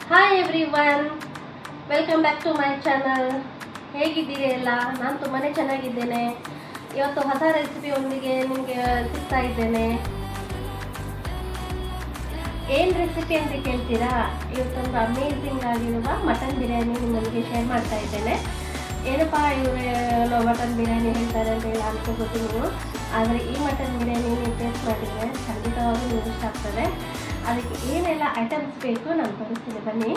Hi everyone, welcome back to my channel. ಹೇಗಿದ್ದೀರಿ ಎಲ್ಲ? ನಾನು ತುಂಬಾ ಚೆನ್ನಾಗಿದ್ದೇನೆ. ಇವತ್ತು ಹೊಸ ರೆಸಿಪಿಯೊಂದಿಗೆ ನಿಮಗೆ ಸಿಗ್ತಾ ಇದ್ದೇನೆ. ಏನು ರೆಸಿಪಿ ಅಂತ ಕೇಳ್ತೀರಾ? ಇವತ್ತೊಂದು ಅಮೇಝಿಂಗ್ ಆಗಿರುವ ಮಟನ್ ಬಿರಿಯಾನಿ ನಿಮ್ಮೊಂದಿಗೆ ಶೇರ್ ಮಾಡ್ತಾ ಇದ್ದೇನೆ. ಏನಪ್ಪ ಇವರು ಮಟನ್ ಬಿರಿಯಾನಿ ಹೇಳ್ತಾರೆ ಅಂತ ಹೇಳಿ ಅನ್ಕೋಬೋದು ನೀವು. ಆದರೆ ಈ ಮಟನ್ ಬಿರಿಯಾನಿ ನೀವು ಟೇಸ್ಟ್ ಮಾಡಿದರೆ ಖಂಡಿತವಾಗೂ ನಿಮ್ಗೆ ಇಷ್ಟ ಆಗ್ತದೆ. ಅದಕ್ಕೆ ಏನೆಲ್ಲ ಐಟಮ್ಸ್ ಬೇಕು ನಾನು ತೋರಿಸ್ತೀನಿ, ಬನ್ನಿ.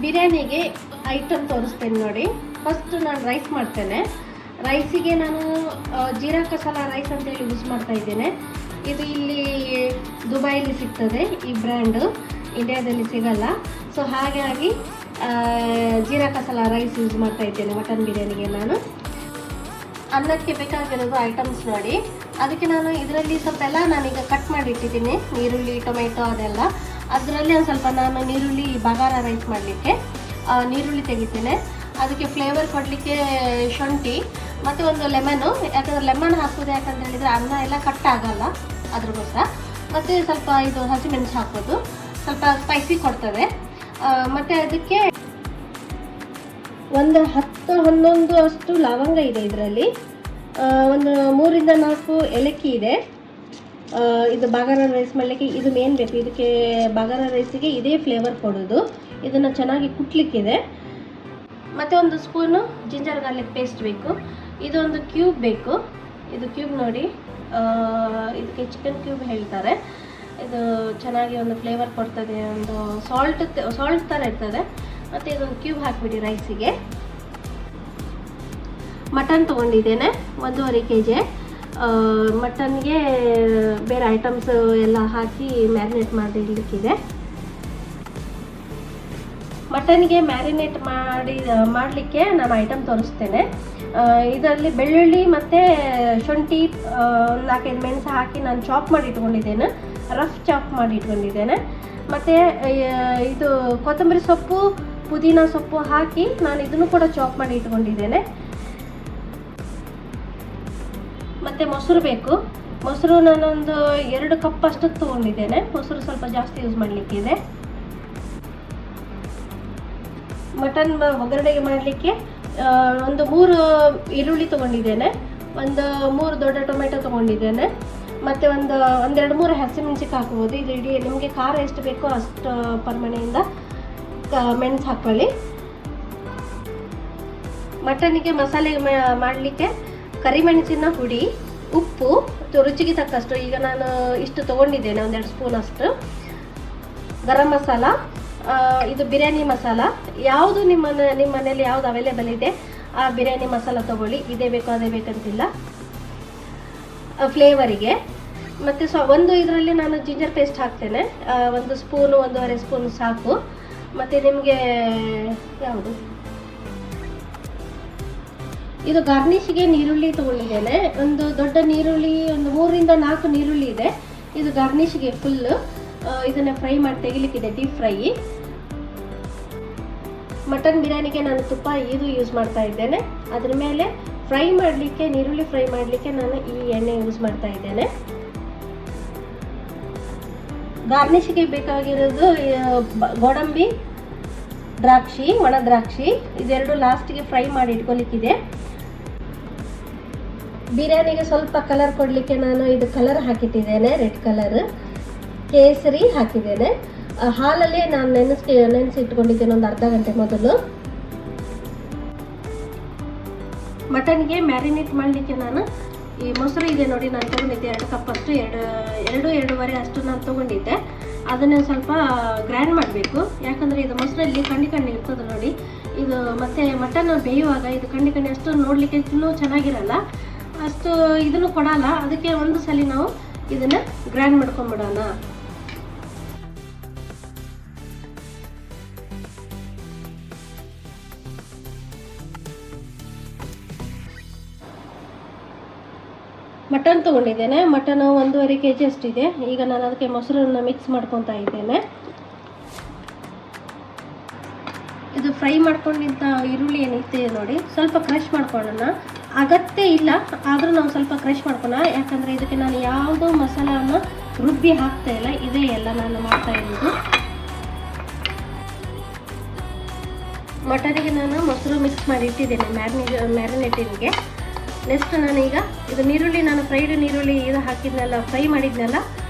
ಬಿರಿಯಾನಿಗೆ ಐಟಮ್ ತೋರಿಸ್ತೇನೆ ನೋಡಿ. ಫಸ್ಟ್ ನಾನು ರೈಸ್ ಮಾಡ್ತೇನೆ. ರೈಸಿಗೆ ನಾನು ಜೀರಾ ಕಸಾಲ ರೈಸ್ ಅಂತೇಳಿ ಯೂಸ್ ಮಾಡ್ತಾ ಇದ್ದೇನೆ. ಇದು ಇಲ್ಲಿ ದುಬೈಲಿ ಸಿಗ್ತದೆ, ಈ ಬ್ರ್ಯಾಂಡು ಇಂಡಿಯಾದಲ್ಲಿ ಸಿಗಲ್ಲ. ಸೊ ಹಾಗಾಗಿ ಜೀರಾ ಕಸಾಲ ರೈಸ್ ಯೂಸ್ ಮಾಡ್ತಾ ಇದ್ದೇನೆ ಮಟನ್ ಬಿರಿಯಾನಿಗೆ. ನಾನು ಅನ್ನಕ್ಕೆ ಬೇಕಾಗಿರೋದು ಐಟಮ್ಸ್ ನೋಡಿ. ಅದಕ್ಕೆ ನಾನು ಇದರಲ್ಲಿ ಸ್ವಲ್ಪ ಎಲ್ಲ ನಾನೀಗ ಕಟ್ ಮಾಡಿಟ್ಟಿದ್ದೀನಿ, ಈರುಳ್ಳಿ, ಟೊಮೆಟೊ ಅದೆಲ್ಲ. ಅದರಲ್ಲಿ ಒಂದು ಸ್ವಲ್ಪ ನಾನು ನೀರುಳ್ಳಿ ಬಗಾರ ರೈಸ್ ಮಾಡಲಿಕ್ಕೆ ನೀರುಳ್ಳಿ ತೆಗಿತೇನೆ. ಅದಕ್ಕೆ ಫ್ಲೇವರ್ ಕೊಡಲಿಕ್ಕೆ ಶುಂಠಿ ಮತ್ತು ಒಂದು ಲೆಮನ್ನು. ಯಾಕಂದರೆ ಲೆಮನ್ ಹಾಕೋದು ಯಾಕಂತ ಹೇಳಿದರೆ ಅನ್ನ ಎಲ್ಲ ಕಟ್ ಆಗಲ್ಲ, ಅದ್ರಗೋಸ್ಕರ. ಮತ್ತು ಸ್ವಲ್ಪ ಇದು ಹಸಿಮೆಣಸು ಹಾಕೋದು, ಸ್ವಲ್ಪ ಸ್ಪೈಸಿ ಕೊಡ್ತದೆ. ಮತ್ತು ಅದಕ್ಕೆ ಒಂದು 10-11 ಅಷ್ಟು ಲವಂಗ ಇದೆ ಇದರಲ್ಲಿ. ಒಂದು 3-4 ಏಲಕ್ಕಿ ಇದೆ. ಇದು ಬಗಾರ ರೈಸ್ ಮಾಡಲಿಕ್ಕೆ ಇದು ಮೇನ್ ಬೇಕು. ಇದಕ್ಕೆ ಬಗಾರ ರೈಸಿಗೆ ಇದೇ ಫ್ಲೇವರ್ ಕೊಡೋದು. ಇದನ್ನು ಚೆನ್ನಾಗಿ ಕುಟ್ಲಿಕ್ಕಿದೆ. ಮತ್ತು ಒಂದು ಸ್ಪೂನು ಜಿಂಜರ್ ಗಾರ್ಲಿಕ್ ಪೇಸ್ಟ್ ಬೇಕು. ಇದೊಂದು ಕ್ಯೂಬ್ ಬೇಕು. ಇದು ಕ್ಯೂಬ್ ನೋಡಿ, ಇದಕ್ಕೆ ಚಿಕನ್ ಕ್ಯೂಬ್ ಹೇಳ್ತಾರೆ. ಇದು ಚೆನ್ನಾಗಿ ಒಂದು ಫ್ಲೇವರ್ ಕೊಡ್ತದೆ. ಒಂದು ಸಾಲ್ಟ್ ಥರ ಇರ್ತದೆ. ಮತ್ತು ಇದೊಂದು ಕ್ಯೂಬ್ ಹಾಕಿಬಿಡಿ ರೈಸಿಗೆ. ಮಟನ್ ತೊಗೊಂಡಿದ್ದೇನೆ 1.5 kg. ಮಟನ್ಗೆ ಬೇರೆ ಐಟಮ್ಸ್ ಎಲ್ಲ ಹಾಕಿ ಮ್ಯಾರಿನೇಟ್ ಮಾಡಿಡಲಿಕ್ಕಿದೆ. ಮಟನ್ಗೆ ಮ್ಯಾರಿನೇಟ್ ಮಾಡಲಿಕ್ಕೆ ನಾನು ಐಟಮ್ ತೋರಿಸ್ತೇನೆ. ಇದರಲ್ಲಿ ಬೆಳ್ಳುಳ್ಳಿ ಮತ್ತು ಶುಂಠಿ, 4-5 ಮೆಣಸು ಹಾಕಿ ನಾನು ಚಾಪ್ ಮಾಡಿ ಇಟ್ಕೊಂಡಿದ್ದೇನೆ, ರಫ್ ಚಾಪ್ ಮಾಡಿ ಇಟ್ಕೊಂಡಿದ್ದೇನೆ. ಮತ್ತು ಇದು ಕೊತ್ತಂಬರಿ ಸೊಪ್ಪು, ಪುದೀನ ಸೊಪ್ಪು ಹಾಕಿ ನಾನು ಇದನ್ನು ಕೂಡ ಚಾಪ್ ಮಾಡಿ ಇಟ್ಕೊಂಡಿದ್ದೇನೆ. ಮತ್ತು ಮೊಸರು ಬೇಕು. ಮೊಸರು ನಾನೊಂದು 2 ಕಪ್ ಅಷ್ಟು ತೊಗೊಂಡಿದ್ದೇನೆ. ಮೊಸರು ಸ್ವಲ್ಪ ಜಾಸ್ತಿ ಯೂಸ್ ಮಾಡಲಿಕ್ಕಿದೆ. ಮಟನ್ ಒಗ್ಗರಣೆಗೆ ಮಾಡಲಿಕ್ಕೆ ಒಂದು 3 ಈರುಳ್ಳಿ ತೊಗೊಂಡಿದ್ದೇನೆ, ಒಂದು 3 ದೊಡ್ಡ ಟೊಮೆಟೊ ತೊಗೊಂಡಿದ್ದೇನೆ, ಮತ್ತು ಒಂದು 2-3 ಹಸಿಮೆಣಸಿಗೆ ಹಾಕ್ಬೋದು. ಇದು ಇಡೀ ನಿಮಗೆ ಖಾರ ಎಷ್ಟು ಬೇಕೋ ಅಷ್ಟು ಪ್ರಮಾಣದಿಂದ ಮೆಣಸು ಹಾಕ್ಕೊಳ್ಳಿ. ಮಟನಿಗೆ ಮಸಾಲೆ ಮಾಡಲಿಕ್ಕೆ ಕರಿಮೆಣಸಿನ ಹುಡಿ, ಉಪ್ಪು, ರುಚಿಗೆ ತಕ್ಕಷ್ಟು. ಈಗ ನಾನು ಇಷ್ಟು ತೊಗೊಂಡಿದ್ದೇನೆ, 1-2 ಸ್ಪೂನ್ ಅಷ್ಟು. ಗರಂ ಮಸಾಲ, ಇದು ಬಿರಿಯಾನಿ ಮಸಾಲ. ಯಾವುದು ನಿಮ್ಮ ಮನೇಲಿ ಯಾವುದು ಅವೈಲೇಬಲ್ ಇದೆ ಆ ಬಿರಿಯಾನಿ ಮಸಾಲ ತೊಗೊಳ್ಳಿ. ಇದೇ ಬೇಕು ಅದೇ ಬೇಕಂತಿಲ್ಲ ಫ್ಲೇವರಿಗೆ. ಮತ್ತು ಒಂದು ಇದರಲ್ಲಿ ನಾನು ಜಿಂಜರ್ ಪೇಸ್ಟ್ ಹಾಕ್ತೇನೆ, 1 ಸ್ಪೂನು 1.5 ಸ್ಪೂನ್ ಸಾಕು. ಮತ್ತು ನಿಮಗೆ ಯಾವುದು ಇದು ಗಾರ್ನಿಷ್ಗೆ ನೀರುಳ್ಳಿ ತೊಗೊಂಡಿದ್ದೇನೆ. ಒಂದು ದೊಡ್ಡ ನೀರುಳ್ಳಿ, ಒಂದು 3-4 ನೀರುಳ್ಳಿ ಇದೆ. ಇದು ಗಾರ್ನಿಷ್ಗೆ ಫುಲ್ಲು. ಇದನ್ನು ಫ್ರೈ ಮಾಡಿ ತೆಗಿಲಿಕ್ಕಿದೆ, ಡೀಪ್ ಫ್ರೈ. ಮಟನ್ ಬಿರಿಯಾನಿಗೆ ನಾನು ತುಪ್ಪ ಇದು ಯೂಸ್ ಮಾಡ್ತಾ ಇದ್ದೇನೆ. ಅದ್ರ ಮೇಲೆ ಫ್ರೈ ಮಾಡಲಿಕ್ಕೆ, ನೀರುಳ್ಳಿ ಫ್ರೈ ಮಾಡಲಿಕ್ಕೆ ನಾನು ಈ ಎಣ್ಣೆ ಯೂಸ್ ಮಾಡ್ತಾ ಇದ್ದೇನೆ. ಗಾರ್ನಿಷ್ಗೆ ಬೇಕಾಗಿರೋದು ಗೋಡಂಬಿ, ದ್ರಾಕ್ಷಿ, ಒಣ ದ್ರಾಕ್ಷಿ, ಇದೆರಡು ಲಾಸ್ಟಿಗೆ ಫ್ರೈ ಮಾಡಿ ಇಟ್ಕೊಲಿಕ್ಕಿದೆ. ಬಿರಿಯಾನಿಗೆ ಸ್ವಲ್ಪ ಕಲರ್ ಕೊಡಲಿಕ್ಕೆ ನಾನು ಇದು ಕಲರ್ ಹಾಕಿಟ್ಟಿದ್ದೇನೆ, ರೆಡ್ ಕಲರ್. ಕೇಸರಿ ಹಾಕಿದ್ದೇನೆ. ಹಾಲಲ್ಲಿ ನಾನು ನೆನೆಸಿ ಇಟ್ಕೊಂಡಿದ್ದೇನೆ ಒಂದು ಅರ್ಧ ಗಂಟೆ ಮೊದಲು. ಮಟನ್ಗೆ ಮ್ಯಾರಿನೇಟ್ ಮಾಡಲಿಕ್ಕೆ ನಾನು ಈ ಮೊಸರು ಇದೆ ನೋಡಿ, ನಾನು ತೊಗೊಂಡಿದ್ದೆ 2 ಕಪ್ ಅಷ್ಟು, 2-2.5 ಅಷ್ಟು ನಾನು ತೊಗೊಂಡಿದ್ದೆ. ಅದನ್ನು ಸ್ವಲ್ಪ ಗ್ರೈಂಡ್ ಮಾಡಬೇಕು. ಯಾಕಂದರೆ ಇದು ಮೊಸರಲ್ಲಿ ಕಣ್ಣಿ ಇರ್ತದೆ ನೋಡಿ. ಇದು ಮತ್ತು ಮಟನ್ ಬೇಯುವಾಗ ಇದು ಕಣ್ಣಿ ಅಷ್ಟು ನೋಡಲಿಕ್ಕೆ ಇನ್ನೂ ಚೆನ್ನಾಗಿರಲ್ಲ, ಅಷ್ಟು ಇದನ್ನು ಕೊಡಲ್ಲ. ಅದಕ್ಕೆ ಒಂದು ಸಲ ನಾವು ಇದನ್ನು ಗ್ರೈಂಡ್ ಮಾಡ್ಕೊಂಬಿಡೋಣ. ಮಟನ್ ತೊಗೊಂಡಿದ್ದೇನೆ. ಮಟನ್ 1.5 kg ಅಷ್ಟಿದೆ. ಈಗ ನಾನು ಅದಕ್ಕೆ ಮೊಸರನ್ನು ಮಿಕ್ಸ್ ಮಾಡ್ಕೊತಾ ಇದ್ದೇನೆ. ಇದು ಫ್ರೈ ಮಾಡ್ಕೊಂಡಿದ್ದ ಈರುಳ್ಳಿ ಏನೈತೆ ನೋಡಿ, ಸ್ವಲ್ಪ ಕ್ರಷ್ ಮಾಡ್ಕೊಳ್ಳೋಣ. ಅಗತ್ಯ ಇಲ್ಲ, ಆದರೂ ನಾವು ಸ್ವಲ್ಪ ಕ್ರಷ್ ಮಾಡ್ಕೊಳ್ಳೋಣ. ಯಾಕಂದರೆ ಇದಕ್ಕೆ ನಾನು ಯಾವುದೋ ಮಸಾಲೆಯನ್ನು ರುಬ್ಬಿ ಹಾಕ್ತಾ ಇಲ್ಲ, ಇದೇ ಎಲ್ಲ ನಾನು ಮಾಡ್ತಾ ಇರೋದು. ಮಟನಿಗೆ ನಾನು ಮೊಸರು ಮಿಕ್ಸ್ ಮಾಡಿ ಇಟ್ಟಿದ್ದೇನೆ ಮ್ಯಾರಿನೇಟಿಂಗ್ಗೆ. ನೆಕ್ಸ್ಟ್ ನಾನೀಗ ಇದು ನೀರುಳ್ಳಿ, ನಾನು ಫ್ರೈಡ್ ನೀರುಳ್ಳಿ ಇದು ಹಾಕಿದ್ನಲ್ಲ, ಫ್ರೈ ಮಾಡಿದ್ನಲ್ಲ,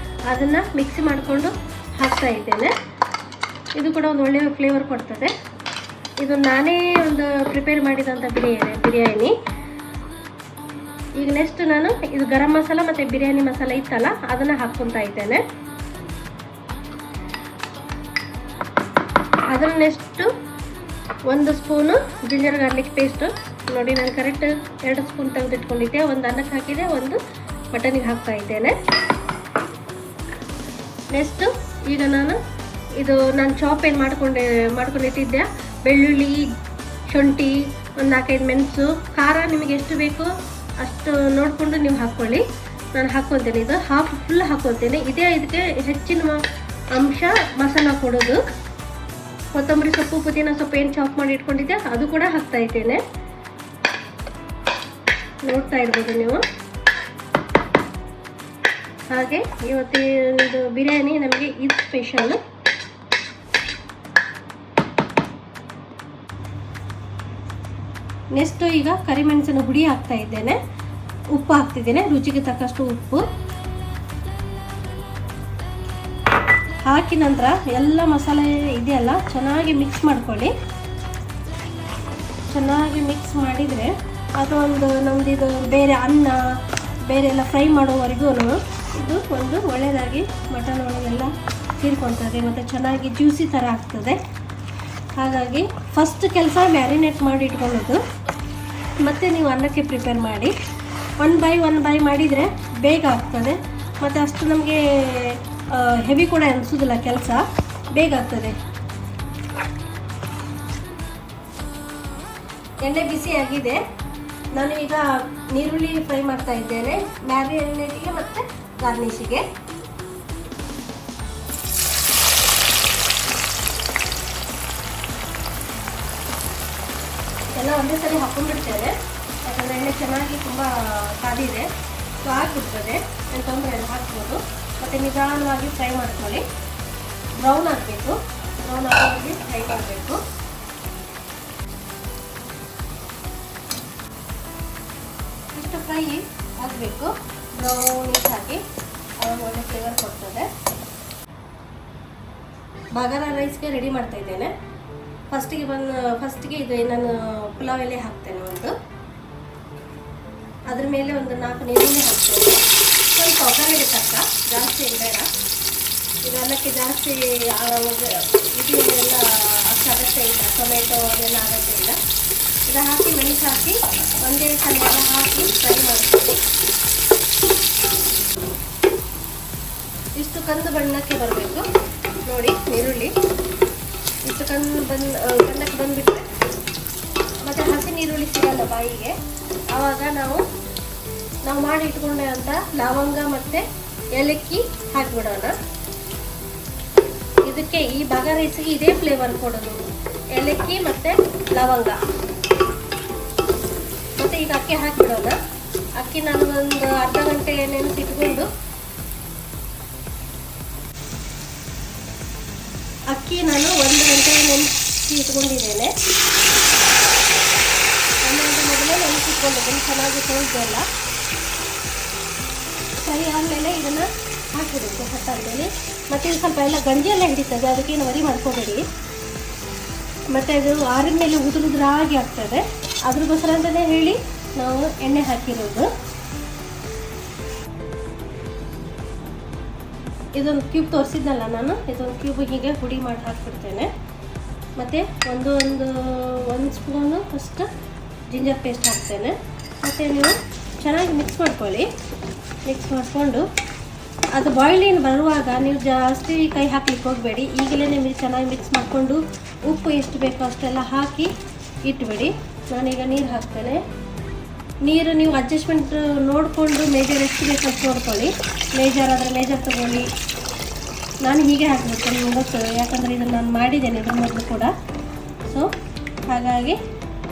ಅದನ್ನು ಮಿಕ್ಸಿ ಮಾಡಿಕೊಂಡು ಹಾಕ್ತಾ ಇದ್ದೇನೆ. ಇದು ಕೂಡ ಒಂದು ಒಳ್ಳೆಯ ಫ್ಲೇವರ್ ಕೊಡ್ತದೆ. ಇದು ನಾನೇ ಒಂದು ಪ್ರಿಪೇರ್ ಮಾಡಿದಂಥ ಬಿರಿಯಾನಿ. ಈಗ ನೆಕ್ಸ್ಟ್ ನಾನು ಇದು ಗರಂ ಮಸಾಲ ಮತ್ತು ಬಿರಿಯಾನಿ ಮಸಾಲ ಇತ್ತಲ್ಲ, ಅದನ್ನು ಹಾಕ್ಕೊತಾ ಇದ್ದೇನೆ. ಅದನ್ನು next 1 spoon ginger garlic paste, ನೋಡಿ ನಾನು ಕರೆಕ್ಟ್ 2 ಸ್ಪೂನ್ ತೆಗೆದಿಟ್ಕೊಂಡಿದ್ದೆ. ಒಂದು ಅನ್ನಕ್ಕೆ ಹಾಕಿದೆ, ಒಂದು ಮಟನಿಗೆ ಹಾಕ್ತಾ ಇದ್ದೇನೆ. ನೆಕ್ಸ್ಟು ಈಗ ನಾನು ಚಾಪ್ ಏನು ಮಾಡ್ಕೊಂಡಿಟ್ಟಿದ್ದೆ, ಬೆಳ್ಳುಳ್ಳಿ, ಶುಂಠಿ, ಒಂದು 4-5 ಮೆಣಸು, ಖಾರ ನಿಮಗೆ ಎಷ್ಟು ಬೇಕೋ ಅಷ್ಟು ನೋಡಿಕೊಂಡು ನೀವು ಹಾಕ್ಕೊಳ್ಳಿ. ನಾನು ಹಾಕ್ಕೊತೇನೆ, ಇದು ಫುಲ್ ಹಾಕ್ಕೊತೇನೆ. ಇದಕ್ಕೆ ಹೆಚ್ಚಿನ ಅಂಶ ಮಸಾಲ ಕೊಡೋದು. ಕೊತ್ತಂಬರಿ ಸೊಪ್ಪು, ಪುದೀನ ಸೊಪ್ಪು ಏನು ಚಾಪ್ ಮಾಡಿ ಇಟ್ಕೊಂಡಿದ್ದೆ ಅದು ಕೂಡ ಹಾಕ್ತಾ ಇದ್ದೇನೆ. ನೋಡ್ತಾ ಇರ್ಬೋದು ನೀವು. ಹಾಗೆ ಇವತ್ತಿನ ಬಿರಿಯಾನಿ ನಮಗೆ ಇದು ಸ್ಪೆಷಲ್. ನೆಕ್ಸ್ಟ್ ಈಗ ಕರಿಮೆಣಸಿನ ಹುಡಿ ಹಾಕ್ತಾ ಇದ್ದೇನೆ, ಉಪ್ಪು ಹಾಕ್ತಿದ್ದೇನೆ, ರುಚಿಗೆ ತಕ್ಕಷ್ಟು ಉಪ್ಪು ಹಾಕಿ ನಂತರ ಎಲ್ಲ ಮಸಾಲೆ ಇದೆಯಲ್ಲ ಚೆನ್ನಾಗಿ ಮಿಕ್ಸ್ ಮಾಡ್ಕೊಳ್ಳಿ. ಚೆನ್ನಾಗಿ ಮಿಕ್ಸ್ ಮಾಡಿದರೆ ಅದೊಂದು ನಮ್ಮದು ಇದು ಬೇರೆ ಅನ್ನ ಬೇರೆ ಎಲ್ಲ ಫ್ರೈ ಮಾಡೋವರೆಗೂ ಇದು ಒಂದು ಒಳ್ಳೆಯದಾಗಿ ಮಟನ್ ಒಳಗೆಲ್ಲ ಹೀರ್ಕೊಳ್ತದೆ ಮತ್ತು ಚೆನ್ನಾಗಿ ಜ್ಯೂಸಿ ಥರ ಆಗ್ತದೆ. ಹಾಗಾಗಿ ಫಸ್ಟ್ ಕೆಲಸ ಮ್ಯಾರಿನೇಟ್ ಮಾಡಿ ಇಟ್ಕೊಳ್ಳೋದು, ಮತ್ತು ನೀವು ಅನ್ನಕ್ಕೆ ಪ್ರಿಪೇರ್ ಮಾಡಿ 1 ಬೈ 1 ಮಾಡಿದರೆ ಬೇಗ ಆಗ್ತದೆ. ಮತ್ತು ಅಷ್ಟು ನಮಗೆ ಹೆವಿ ಕೂಡ ಅನಿಸೋದಿಲ್ಲ, ಕೆಲಸ ಬೇಗ ಆಗ್ತದೆ. ಎಣ್ಣೆ ಬಿಸಿ ಆಗಿದೆ. ನಾನು ಈಗ ನೀರುಳ್ಳಿ ಫ್ರೈ ಮಾಡ್ತಾ ಇದ್ದೇನೆ, ಮ್ಯಾರಿನೇಟಿಗೆ ಮತ್ತು ಗಾರ್ನಿಷಿಗೆ. ಎಲ್ಲ ಒಂದೇ ಸರಿ ಹಾಕೊಂಡ್ಬಿಡ್ತೇನೆ, ಯಾಕಂದರೆ ಎಣ್ಣೆ ಚೆನ್ನಾಗಿ ತುಂಬ ಕಾದಿದೆ, ಸೊ ಹಾಕಿಬಿಡ್ತದೆ, ಏನು ತೊಂದರೆ ಇಲ್ಲ, ಹಾಕ್ಬೋದು. ಮತ್ತು ನಿಧಾನವಾಗಿ ಫ್ರೈ ಮಾಡ್ಕೊಳ್ಳಿ. ಬ್ರೌನ್ ಆಗಬೇಕು, ಬ್ರೌನ್ ಆಗಿ ಫ್ರೈ ಮಾಡಬೇಕು. ಇಷ್ಟು ಫ್ರೈ ಆಗಬೇಕು, ಬ್ರೌನಿಗೆ ಹಾಕಿ ಅವಾಗ ಒಳ್ಳೆ ಫ್ಲೇವರ್ ಕೊಡ್ತದೆ. ಬಗಾರ ರೈಸ್ಗೆ ರೆಡಿ ಮಾಡ್ತಾ ಇದ್ದೇನೆ. ಫಸ್ಟಿಗೆ ಇದು ನಾನು ಪುಲಾವ್ ಎಲೆ ಹಾಕ್ತೇನೆ, ಅದ್ರ ಮೇಲೆ ಒಂದು 4 ನೀರುಳ್ಳಿ ಹಾಕ್ತೇನೆ. ಸ್ವಲ್ಪ ಒಗ್ಗರಣೆಗೆ ತಕ್ಕ, ಜಾಸ್ತಿ ಬೇಡ. ಈಗ ಅನ್ನಕ್ಕೆ ಜಾಸ್ತಿ ಇದು ಎಲ್ಲ ಅಗತ್ಯ ಇಲ್ಲ, ಟೊಮೆಟೊ ಅದೆಲ್ಲ ಅಗತ್ಯ ಇಲ್ಲ. ಇದು ಹಾಕಿ ಮೆಣಸು ಹಾಕಿ ಒಂದೇ ಸಲ ಎಲ್ಲ ಹಾಕಿ ಫ್ರೈ ಮಾಡ್ತೀನಿ. ಇಷ್ಟು ಕಂದು ಬಣ್ಣಕ್ಕೆ ಬರಬೇಕು ನೋಡಿ ನೀರುಳ್ಳಿ. ಇಷ್ಟು ಬಣ್ಣಕ್ಕೆ ಬಂದುಬಿಟ್ರೆ ಮತ್ತು ಹಸಿ ನೀರುಳ್ಳಿ ಸಿಗಲ್ಲ ಬಾಯಿಗೆ. ಆವಾಗ ನಾವು ಮಾಡಿ ಇಟ್ಕೊಂಡೆ ಅಂತ ಲವಂಗ ಮತ್ತು ಏಲಕ್ಕಿ ಹಾಕಿಬಿಡೋಣ. ಇದಕ್ಕೆ ಈ ಬಗಾರ ರೈಸಿಗೆ ಇದೇ ಫ್ಲೇವರ್ ಕೊಡೋದು, ಏಲಕ್ಕಿ ಮತ್ತು ಲವಂಗ. ಮತ್ತು ಈಗ ಅಕ್ಕಿ ಹಾಕಿಬಿಡೋಣ. ಅಕ್ಕಿ ನಾನು ಒಂದು ಅರ್ಧ ಗಂಟೆ ನೆನೆಸಿಟ್ಕೊಂಡು, ಅಕ್ಕಿ ನಾನು 1 ಗಂಟೆ ನೆನೆಸಿ ಇಟ್ಕೊಂಡಿದ್ದೇನೆ. 1 ಗಂಟೆ ಮೊದಲೇ ನೆನೆಸಿಟ್ಕೊಂಡಿದ್ದೇನೆ, ಚೆನ್ನಾಗಿ ತೊಳೆದೆಲ್ಲ ಫ್ರೈ ಆದಮೇಲೆ ಇದನ್ನು ಹಾಕಿಬಿಡುತ್ತೆ ಹತ್ತಾದ್ಮೇಲೆ. ಮತ್ತು ಇದು ಸ್ವಲ್ಪ ಎಲ್ಲ ಗಂಜಿ ಎಲ್ಲ ಹಿಡಿತದೆ, ಅದಕ್ಕೇನು ವರಿ ಮಾಡ್ಕೋಬೇಡಿ. ಮತ್ತು ಅದು ಆರಿದ ಮೇಲೆ ಉದುರಾಗಿ ಆಗ್ತದೆ, ಅದ್ರಗೋಸ್ಕರ ಅಂತಲೇ ಹೇಳಿ ನಾವು ಎಣ್ಣೆ ಹಾಕಿರೋದು. ಇದೊಂದು ಕ್ಯೂಬ್ ತೋರಿಸಿದ್ನಲ್ಲ ನಾನು, ಇದೊಂದು ಕ್ಯೂಬ್ ಹೀಗೆ ಹುಡಿ ಮಾಡಿ ಹಾಕ್ಬಿಡ್ತೇನೆ. ಮತ್ತು ಒಂದು ಸ್ಪೂನು ಫಸ್ಟ್ ಜಿಂಜರ್ ಪೇಸ್ಟ್ ಹಾಕ್ತೇನೆ. ಮತ್ತು ನೀವು ಚೆನ್ನಾಗಿ ಮಿಕ್ಸ್ ಮಾಡ್ಕೊಳ್ಳಿ. ಮಿಕ್ಸ್ ಮಾಡಿಕೊಂಡು ಅದು ಬಾಯ್ಲಿಂಗ್ ಬರುವಾಗ ನೀವು ಜಾಸ್ತಿ ಕೈ ಹಾಕ್ಲಿಕ್ಕೆ ಹೋಗಬೇಡಿ. ಈಗಲೇ ನೀವು ಚೆನ್ನಾಗಿ ಮಿಕ್ಸ್ ಮಾಡಿಕೊಂಡು ಉಪ್ಪು ಎಷ್ಟು ಬೇಕೋ ಅಷ್ಟೆಲ್ಲ ಹಾಕಿ ಇಟ್ಬಿಡಿ. ನಾನೀಗ ನೀರು ಹಾಕ್ತೇನೆ. ನೀರು ನೀವು ಅಡ್ಜಸ್ಟ್ಮೆಂಟ್ ನೋಡಿಕೊಂಡು ಮೇಜರ್ ಎಷ್ಟು ಬೇಕಂತ ನೋಡ್ಕೊಳ್ಳಿ. ಮೇಜರ್ ಆದರೆ ಮೇಜರ್ ತೊಗೊಳ್ಳಿ. ನಾನು ಹೀಗೆ ಹಾಕಬೇಕು, ನಿಮ್ಗೆ ಗೊತ್ತು, ಯಾಕಂದರೆ ಇದನ್ನು ನಾನು ಮಾಡಿದ್ದೇನೆ ಇದ್ರ ಮೊದಲು ಕೂಡ. ಸೊ ಹಾಗಾಗಿ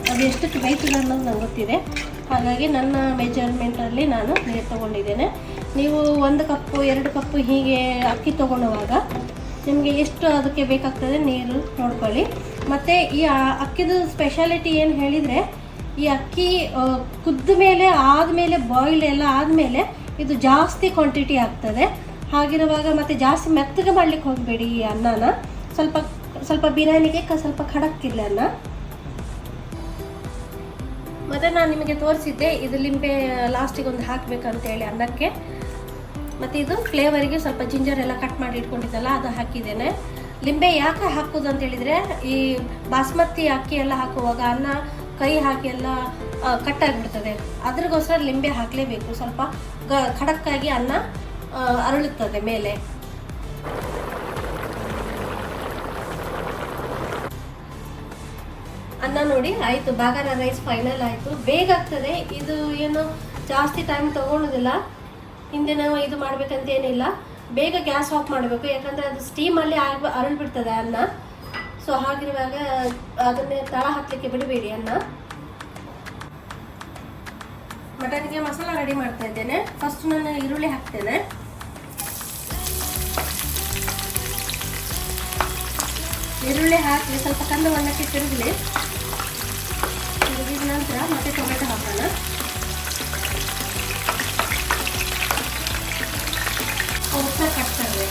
ಅದು ಎಷ್ಟಕ್ಕೆ ಬೇಯ್ತದೆ ಅನ್ನೋದು ನಂಗೆ ಗೊತ್ತಿದೆ. ಹಾಗಾಗಿ ನನ್ನ ಮೆಜರ್ಮೆಂಟಲ್ಲಿ ನಾನು ನೀರು ತೊಗೊಂಡಿದ್ದೇನೆ. ನೀವು 1 ಕಪ್ಪು 2 ಕಪ್ಪು ಹೀಗೆ ಅಕ್ಕಿ ತೊಗೊಳ್ಳುವಾಗ ನಿಮಗೆ ಎಷ್ಟು ಅದಕ್ಕೆ ಬೇಕಾಗ್ತದೆ ನೀರು ನೋಡ್ಕೊಳ್ಳಿ. ಮತ್ತು ಈ ಅಕ್ಕಿದು ಸ್ಪೆಷಾಲಿಟಿ ಏನು ಹೇಳಿದರೆ, ಈ ಅಕ್ಕಿ ಕುದ್ದ ಮೇಲೆ ಆದಮೇಲೆ ಬಾಯ್ಲ್ ಎಲ್ಲ ಆದಮೇಲೆ ಇದು ಜಾಸ್ತಿ ಕ್ವಾಂಟಿಟಿ ಆಗ್ತದೆ. ಹಾಗಿರುವಾಗ ಮತ್ತು ಜಾಸ್ತಿ ಮೆತ್ತಗೆ ಮಾಡಲಿಕ್ಕೆ ಹೋಗಬೇಡಿ ಈ ಅನ್ನನ. ಸ್ವಲ್ಪ ಸ್ವಲ್ಪ ಬಿರಿಯಾನಿಗೆ ಸ್ವಲ್ಪ ಖಡಕ್ಕಿಲ್ಲ ಅನ್ನ. ಮತ್ತು ನಾನು ನಿಮಗೆ ತೋರಿಸಿದ್ದೆ ಇದು ಲಿಂಬೆ ಲಾಸ್ಟಿಗೆ ಒಂದು ಹಾಕಬೇಕಂತೇಳಿ ಅನ್ನಕ್ಕೆ. ಮತ್ತು ಇದು ಫ್ಲೇವರಿಗೆ ಸ್ವಲ್ಪ ಜಿಂಜರ್ ಎಲ್ಲ ಕಟ್ ಮಾಡಿ ಇಟ್ಕೊಂಡಿದ್ದಲ್ಲ ಅದು ಹಾಕಿದ್ದೇನೆ. ಲಿಂಬೆ ಯಾಕೆ ಹಾಕೋದು ಅಂತ ಹೇಳಿದರೆ, ಈ ಬಾಸ್ಮತಿ ಅಕ್ಕಿ ಎಲ್ಲ ಹಾಕುವಾಗ ಅನ್ನ ಕೈ ಹಾಕಿ ಎಲ್ಲ ಕಟ್ಟಾಗಿಬಿಡ್ತದೆ. ಅದ್ರಿಗೋಸ್ಕರ ಲಿಂಬೆ ಹಾಕಲೇಬೇಕು. ಸ್ವಲ್ಪ ಖಡಕ್ಕಾಗಿ ಅನ್ನ ಅರಳುತ್ತದೆ ಮೇಲೆ. ಅನ್ನ ನೋಡಿ ಆಯಿತು, ಬಾಗಾರ ರೈಸ್ ಫೈನಲ್ ಆಯಿತು. ಬೇಗ ಆಗ್ತದೆ ಇದು, ಏನು ಜಾಸ್ತಿ ಟೈಮ್ ತೊಗೊಳೋದಿಲ್ಲ. ಹಿಂದೆ ನಾವು ಇದು ಮಾಡಬೇಕಂತ ಏನಿಲ್ಲ, ಬೇಗ ಗ್ಯಾಸ್ ಆಫ್ ಮಾಡಬೇಕು, ಯಾಕಂದರೆ ಅದು ಸ್ಟೀಮಲ್ಲಿ ಅರಳ್ಬಿಡ್ತದೆ ಅನ್ನ. ಸೊ ಹಾಗಿರುವಾಗ ಅದನ್ನೇ ತಳ ಹಾಕಲಿಕ್ಕೆ ಬಿಡಬೇಡಿ ಅನ್ನ. ಮಟನ್ಗೆ ಮಸಾಲ ರೆಡಿ ಮಾಡ್ತಾ ಇದ್ದೇನೆ. ಫಸ್ಟ್ ನಾನು ಈರುಳ್ಳಿ ಹಾಕ್ತೇನೆ. ಈರುಳ್ಳಿ ಹಾಕಿ ಸ್ವಲ್ಪ ಕಂದು ಬಣ್ಣಕ್ಕೆ ತಿರುಗಲಿ. ತಿರುಗಿದ ನಂತರ ಮತ್ತೆ ಟೊಮೆಟೊ ಹಾಕೋಣ. ಉಪ್ಪ ಕಟ್ತದೆ,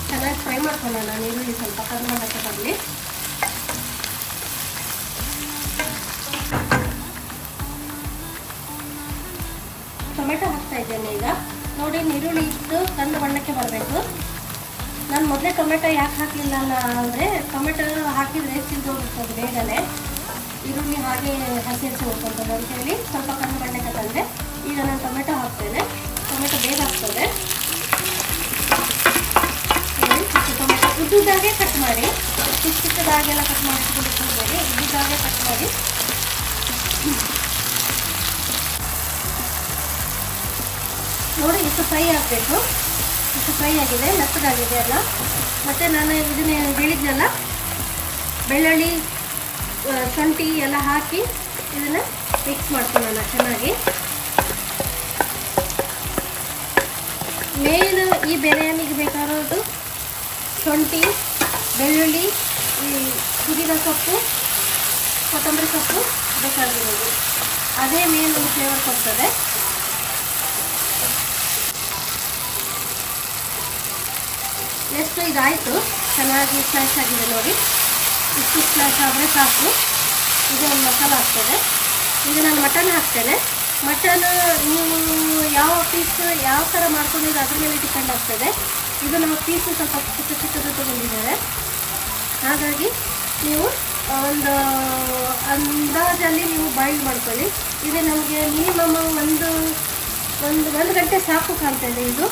ಚೆನ್ನಾಗಿ ಫ್ರೈ ಮಾಡ್ಕೊಳ್ಳೋಣ. ನಾನು ಈರುಳ್ಳಿ ಸ್ವಲ್ಪ ಕಂದು ಬಣ್ಣಕ್ಕೆ ಬರಲಿ. ಟೊಮೆಟೊ ಹಾಕ್ತಾ ಇದ್ದೇನೆ ಈಗ. ನೋಡಿ, ಈರುಳ್ಳಿ ಇಟ್ಟು ಕಂದು ಬಣ್ಣಕ್ಕೆ ಬರಬೇಕು. ನಾನು ಮೊದಲೇ ಟೊಮೆಟೊ ಯಾಕೆ ಹಾಕಲಿಲ್ಲ ಅಂದರೆ, ಟೊಮೆಟೊ ಹಾಕಿದರೆ ಸಿಗೋಗ್ತದೆ ಬೇಗನೆ, ಈರುಳ್ಳಿ ಹಾಗೆ ಹಸಿರಿಸಿ ಹೋಗ್ತದೆ ಅಂತೇಳಿ ಸ್ವಲ್ಪ ಕಂದು ಬಣ್ಣಕ್ಕೆ ತಂದೆ. ಈಗ ನಾನು ಟೊಮೆಟೊ ಹಾಕ್ತೇನೆ. ಟೊಮೆಟೊ ಬೇಗ ಆಗ್ತದೆ. ಟೊಮೆಟೊ ಉದ್ದುದಾಗೆ ಕಟ್ ಮಾಡಿ, ಚಿಕ್ಕದಾಗೆಲ್ಲ ಕಟ್ ಮಾಡಿಟ್ಕೊಂಡು ಹೋಗಬೇಡಿ, ಉದ್ದುದಾಗೆ ಕಟ್ ಮಾಡಿ. ನೋಡಿ ಇಷ್ಟು ಫ್ರೈ ಆಗಬೇಕು. ಇಷ್ಟು ಫ್ರೈ ಆಗಿದೆ, ಮೆತ್ತಗಾಗಿದೆ ಅಲ್ಲ. ಮತ್ತು ನಾನು ಇದನ್ನೇ ಹೇಳಿದ್ನಲ್ಲ, ಬೆಳ್ಳುಳ್ಳಿ ಶುಂಠಿ ಎಲ್ಲ ಹಾಕಿ ಇದನ್ನು ಮಿಕ್ಸ್ ಮಾಡ್ಕೊಳ್ಳೋಣ ಚೆನ್ನಾಗಿ. ಮೇನ್ ಈ ಬಿರಿಯಾನಿಗೆ ಬೇಕಾಗಿರೋದು ಶುಂಠಿ, ಬೆಳ್ಳುಳ್ಳಿ, ಈ ಪುದೀನ ಸೊಪ್ಪು, ಕೊತ್ತಂಬರಿ ಸೊಪ್ಪು ಬೇಕಾಗಿರೋದು. ಅದೇ ಮೇನ್ ಒಂದು ಫ್ಲೇವರ್ ಕೊಡ್ತದೆ. ಎಷ್ಟು ಇದಾಯಿತು, ಚೆನ್ನಾಗಿ ಸ್ಮ್ಯಾಶ್ ಆಗಿದೆ ನೋಡಿ. ಇಷ್ಟು ಸ್ಮ್ಯಾಶ್ ಆದರೆ ಸಾಕು. ಇದು ಒಂದು ಮಸಾಲ ಆಗ್ತದೆ. ಈಗ ನಾನು ಮಟನ್ ಹಾಕ್ತೇನೆ. ಮಟನ್ ನೀವು ಯಾವ ಪೀಸ್ ಯಾವ ಥರ ಮಾಡ್ಕೊಂಡಿದ್ದು ಅದ್ರ ಮೇಲೆ ಡಿಪೆಂಡ್ ಆಗ್ತದೆ. ಇದು ನಮ್ಮ ಪೀಸು ಸ್ವಲ್ಪ ಚಿಕ್ಕದು ತಗೊಂಡಿದ್ದಾರೆ. ಹಾಗಾಗಿ ನೀವು ಒಂದು ಅಂದಾಜಲ್ಲಿ ನೀವು ಬಾಯ್ಲ್ ಮಾಡ್ಕೊಳ್ಳಿ. ಇದು ನಮಗೆ ಮಿನಿಮಮ್ ಒಂದು ಗಂಟೆ ಸಾಕು ಕಾಣ್ತಾಯಿದೆ. ಇದು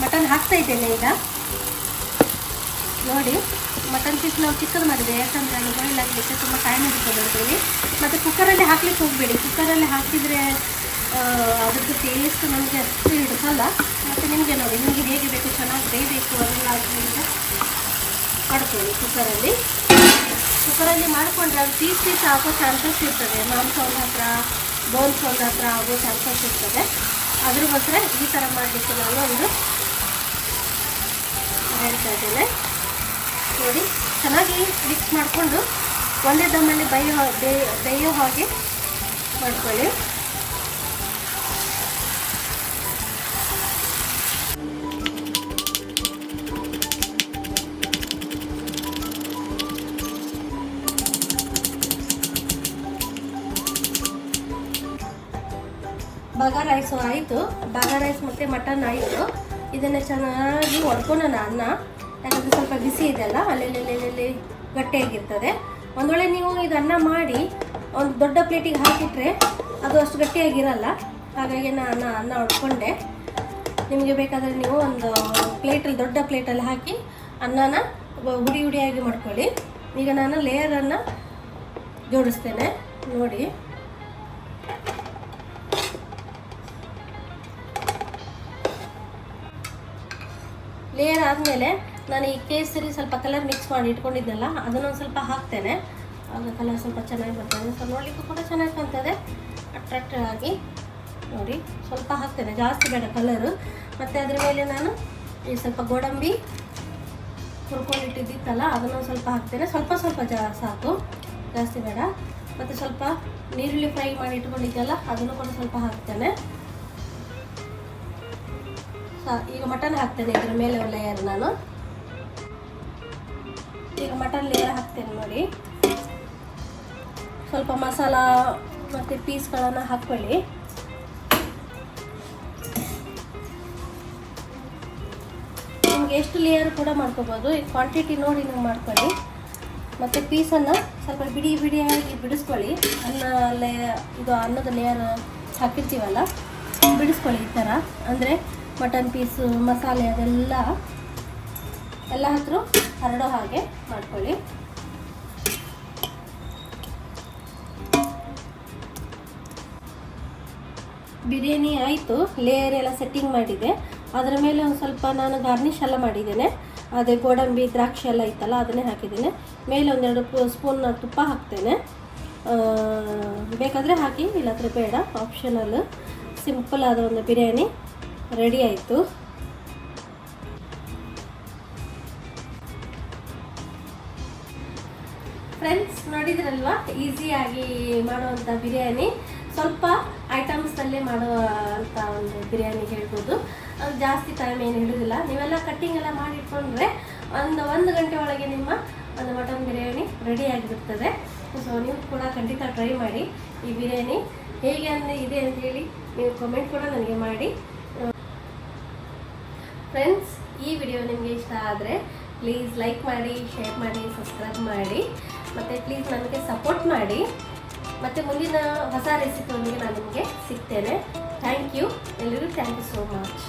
ಮಟನ್ ಹಾಕ್ತಾ ಇದ್ದೇನೆ ಈಗ. ನೋಡಿ, ಮಟನ್ ಪೀಸ್ ನಾವು ಚಿಕ್ಕದು ಮಾಡಿದೆ, ಯಾಕಂದರೆ ಅದು ಬಾಯ್ಲ್ ಆಗಲಿಕ್ಕೆ ತುಂಬ ಟೈಮ್ ಹಿಡಿತದೆ ಅಂತೇಳಿ. ಮತ್ತು ಕುಕ್ಕರಲ್ಲಿ ಹಾಕ್ಲಿಕ್ಕೆ ಹೋಗಬೇಡಿ. ಕುಕ್ಕರಲ್ಲಿ ಹಾಕಿದರೆ ಅದ್ರದ್ದು ಟೇಸ್ಟ್ ನಮಗೆ ಅಷ್ಟು ಹಿಡಿಸಲ್ಲ. ಮತ್ತು ನಿಮಗೆ ನೋಡಿ, ನಿಮಗೆ ಹೇಗೆ ಬೇಕು, ಚೆನ್ನಾಗಿ ಬೇಯಬೇಕು ಅದೆಲ್ಲ ಆದಮೇಲೆ ಮಾಡ್ಕೊಳ್ಳಿ. ಕುಕ್ಕರಲ್ಲಿ ಮಾಡಿಕೊಂಡ್ರೆ ಅದು ಪೀಸ್ ಆಗೋ ಚಾನ್ಸಸ್ ಇರ್ತದೆ. ಮಾಂಸ ಒಂದು ಹತ್ರ, ಬೋನ್ಸ್ ಒಂದು ಹತ್ರ ಆಗೋ ಚಾನ್ಸಸ್ ಇರ್ತದೆ. ಅದ್ರಗೋಸ್ಕರ ಈ ಥರ ಮಾಡಲಿಕ್ಕೆ ನಾನು ಒಂದು ಹೇಳ್ತಾ ಇದ್ದೇನೆ. ನೋಡಿ, ಚೆನ್ನಾಗಿ ಮಿಕ್ಸ್ ಮಾಡಿಕೊಂಡು ಒಂದೇ ದಮ್ಮಲ್ಲಿ ಬೇಯೋ ಹಾಗೆ ಮಾಡ್ಕೊಳ್ಳಿ. ಬಾಗಾ ರೈಸು ಆಯಿತು. ಬಾಗಾ ರೈಸ್ ಮತ್ತು ಮಟನ್ ಆಯಿತು. ಇದನ್ನು ಚೆನ್ನಾಗಿ ಒಡ್ಕೊಳ್ಳೋಣ ಅನ್ನ, ಯಾಕಂದರೆ ಸ್ವಲ್ಪ ಬಿಸಿ ಇದೆಯಲ್ಲ, ಅಲ್ಲೆಲ್ಲಿ ಗಟ್ಟಿಯಾಗಿರ್ತದೆ. ಒಂದು ವೇಳೆ ನೀವು ಇದನ್ನು ಮಾಡಿ ಒಂದು ದೊಡ್ಡ ಪ್ಲೇಟಿಗೆ ಹಾಕಿಟ್ರೆ ಅದು ಅಷ್ಟು ಗಟ್ಟಿಯಾಗಿರಲ್ಲ. ಹಾಗಾಗಿ ನಾನು ಅನ್ನ ಹೊಡ್ಕೊಂಡೆ. ನಿಮಗೆ ಬೇಕಾದರೆ ನೀವು ಒಂದು ಪ್ಲೇಟಲ್ಲಿ, ದೊಡ್ಡ ಪ್ಲೇಟಲ್ಲಿ ಹಾಕಿ ಅನ್ನನ ಹುಡಿಯಾಗಿ ಮಾಡ್ಕೊಳ್ಳಿ. ಈಗ ನಾನು ಲೇಯರನ್ನು ಜೋಡಿಸ್ತೇನೆ ನೋಡಿ. ಲೇಯರ್ ಆದಮೇಲೆ ನಾನು ಈ ಕೇಸರಿ ಸ್ವಲ್ಪ ಕಲರ್ ಮಿಕ್ಸ್ ಮಾಡಿ ಇಟ್ಕೊಂಡಿದ್ದೆನಲ್ಲ, ಅದನ್ನೊಂದು ಸ್ವಲ್ಪ ಹಾಕ್ತೇನೆ. ಆಗ ಕಲರ್ ಸ್ವಲ್ಪ ಚೆನ್ನಾಗಿ ಬರ್ತದೆ. ಸ್ವಲ್ಪ ನೋಡಲಿಕ್ಕೂ ಕೂಡ ಚೆನ್ನಾಗಿ ಕಾಣ್ತದೆ, ಅಟ್ರಾಕ್ಟಿವ್ ಆಗಿ. ನೋಡಿ ಸ್ವಲ್ಪ ಹಾಕ್ತೇನೆ, ಜಾಸ್ತಿ ಬೇಡ ಕಲರು. ಮತ್ತು ಅದ್ರ ಮೇಲೆ ನಾನು ಈ ಸ್ವಲ್ಪ ಗೋಡಂಬಿ ಹುರ್ಕೊಂಡಿಟ್ಟಿದ್ದಿತ್ತಲ್ಲ ಅದನ್ನು ಸ್ವಲ್ಪ ಹಾಕ್ತೇನೆ, ಸ್ವಲ್ಪ ಸ್ವಲ್ಪ ಸಾಕು, ಜಾಸ್ತಿ ಬೇಡ. ಮತ್ತು ಸ್ವಲ್ಪ ನೀರುಳ್ಳಿ ಫ್ರೈ ಮಾಡಿ ಇಟ್ಕೊಂಡಿದ್ದೆಲ್ಲ ಅದನ್ನು ಕೂಡ ಸ್ವಲ್ಪ ಹಾಕ್ತೇನೆ. ಈಗ ಮಟನ್ ಹಾಕ್ತೇನೆ ಇದ್ರ ಮೇಲೆ ಲೇಯರ್. ನಾನು ಈಗ ಮಟನ್ ಲೇಯರ್ ಹಾಕ್ತೇನೆ ನೋಡಿ. ಸ್ವಲ್ಪ ಮಸಾಲ ಮತ್ತು ಪೀಸ್ಗಳನ್ನು ಹಾಕ್ಕೊಳ್ಳಿ. ನಿಮಗೆ ಎಷ್ಟು ಲೇಯರ್ ಕೂಡ ಮಾಡ್ಕೋಬೋದು, ಈ ಕ್ವಾಂಟಿಟಿ ನೋಡಿ ನೀವು ಮಾಡ್ಕೊಳ್ಳಿ. ಮತ್ತು ಪೀಸನ್ನು ಸ್ವಲ್ಪ ಬಿಡಿ ಬಿಡಿಯಾಗಿ ಬಿಡಿಸ್ಕೊಳ್ಳಿ. ಇದು ಅನ್ನದ ಲೇಯರ್ ಹಾಕಿರ್ತೀವಲ್ಲ, ಬಿಡಿಸ್ಕೊಳ್ಳಿ ಈ ಥರ. ಅಂದರೆ ಮಟನ್ ಪೀಸು ಮಸಾಲೆ ಅದೆಲ್ಲ ಹತ್ರ ಹರಡೋ ಹಾಗೆ ಮಾಡ್ಕೊಳ್ಳಿ. ಬಿರಿಯಾನಿ ಆಯಿತು, ಲೇಯರ್ ಎಲ್ಲ ಸೆಟ್ಟಿಂಗ್ ಮಾಡಿದೆ. ಅದರ ಮೇಲೆ ಒಂದು ಸ್ವಲ್ಪ ನಾನು ಗಾರ್ನಿಷ್ ಎಲ್ಲ ಮಾಡಿದ್ದೇನೆ. ಅದೇ ಗೋಡಂಬಿ ದ್ರಾಕ್ಷಿ ಎಲ್ಲ ಇತ್ತಲ್ಲ ಅದನ್ನೇ ಹಾಕಿದ್ದೇನೆ. ಮೇಲೆ ಒಂದೆರಡು ಸ್ಪೂನ್ ತುಪ್ಪ ಹಾಕ್ತೇನೆ. ಬೇಕಾದರೆ ಹಾಕಿ, ಇಲ್ಲಾಂದರೆ ಬೇಡ, ಆಪ್ಷನಲ್. ಸಿಂಪಲ್ ಆದ ಒಂದು ಬಿರಿಯಾನಿ ರೆಡಿ ಆಯಿತು. ಫ್ರೆಂಡ್ಸ್ ನೋಡಿದ್ರಲ್ವಾ, ಈಸಿಯಾಗಿ ಮಾಡುವಂಥ ಬಿರಿಯಾನಿ. ಸ್ವಲ್ಪ ಐಟಮ್ಸಲ್ಲೇ ಮಾಡುವಂಥ ಒಂದು ಬಿರಿಯಾನಿ ಹೇಳ್ಬೋದು. ಅದು ಜಾಸ್ತಿ ಟೈಮ್ ಏನು ಹಿಡಿದಿಲ್ಲ. ನೀವೆಲ್ಲ ಕಟ್ಟಿಂಗ್ ಎಲ್ಲ ಮಾಡಿಟ್ಕೊಂಡ್ರೆ ಒಂದು ಗಂಟೆ ಒಳಗೆ ನಿಮ್ಮ ಒಂದು ಮಟನ್ ಬಿರಿಯಾನಿ ರೆಡಿ ಆಗಿಬಿಡ್ತದೆ. ಸೊ ನೀವು ಕೂಡ ಖಂಡಿತ ಟ್ರೈ ಮಾಡಿ. ಈ ಬಿರಿಯಾನಿ ಹೇಗೆ ಇದೆ ಅಂತ ಹೇಳಿ ನೀವು ಕಮೆಂಟ್ ಕೂಡ ನನಗೆ ಮಾಡಿ. ಫ್ರೆಂಡ್ಸ್, ಈ ವಿಡಿಯೋ ನಿಮಗೆ ಇಷ್ಟ ಆದರೆ ಪ್ಲೀಸ್ ಲೈಕ್ ಮಾಡಿ, ಶೇರ್ ಮಾಡಿ, ಸಬ್ಸ್ಕ್ರೈಬ್ ಮಾಡಿ. ಮತ್ತು ಪ್ಲೀಸ್ ನನಗೆ ಸಪೋರ್ಟ್ ಮಾಡಿ. ಮತ್ತು ಮುಂದಿನ ಹೊಸ ರೆಸಿಪಿಯೊಂದಿಗೆ ನಾನು ನಿಮಗೆ ಸಿಗ್ತೇನೆ. ಥ್ಯಾಂಕ್ ಯು ಎಲ್ಲರಿಗೂ. Thank you so much.